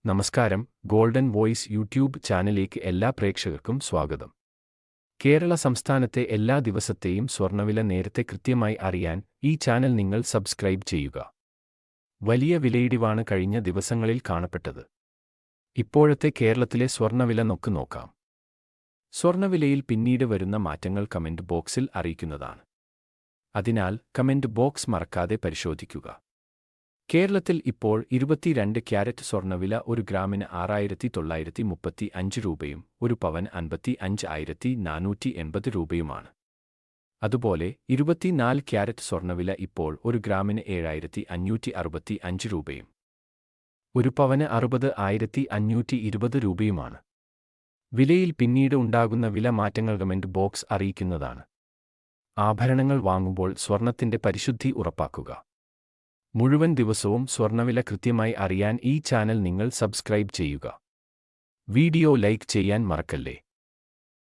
നമസ്കാരം, golden voice YouTube ചാനലിലേക്ക് എല്ലാ പ്രേക്ഷകർക്കും സ്വാഗതം. കേരള സംസ്ഥാനത്തെ എല്ലാ ദിവസത്തെയും സ്വർണ്ണവില നേരത്തെ കൃത്യമായി അറിയാൻ ഈ ചാനൽ നിങ്ങൾ സബ്സ്ക്രൈബ് ചെയ്യുക. വലിയ വിലയിടിവാണ് കഴിഞ്ഞ ദിവസങ്ങളിൽ കാണപ്പെട്ടത്. ഇപ്പോഴത്തെ കേരളത്തിലെ സ്വർണ്ണവില നോക്കാം. സ്വർണ്ണവിലയിൽ പിന്നീട് വരുന്ന മാറ്റങ്ങൾ കമന്റ് ബോക്സിൽ അറിയിക്കുന്നതാണ്. അതിനാൽ കമന്റ് ബോക്സ് മറക്കാതെ പരിശോധിക്കുക. കേരളത്തിൽ ഇപ്പോൾ 22 ക്യാരറ്റ് സ്വർണ്ണവില ഒരു ഗ്രാമിന് 6,935 രൂപയും ഒരു പവൻ 55,480 രൂപയുമാണ്. അതുപോലെ 24 ക്യാരറ്റ് സ്വർണ്ണവില ഇപ്പോൾ ഒരു ഗ്രാമിന് 7,565 രൂപയും ഒരു പവന് 60,520 രൂപയുമാണ്. വിലയിൽ പിന്നീട് ഉണ്ടാകുന്ന വില മാറ്റങ്ങൾ കമന്റ് ബോക്സ് അറിയിക്കുന്നതാണ്. ആഭരണങ്ങൾ വാങ്ങുമ്പോൾ സ്വർണ്ണത്തിന്റെ പരിശുദ്ധി ഉറപ്പാക്കുക. മുഴുവൻ ദിവസവും സ്വർണ്ണവില കൃത്യമായി അറിയാൻ ഈ ചാനൽ നിങ്ങൾ സബ്സ്ക്രൈബ് ചെയ്യുക. വീഡിയോ ലൈക്ക് ചെയ്യാൻ മറക്കല്ലേ.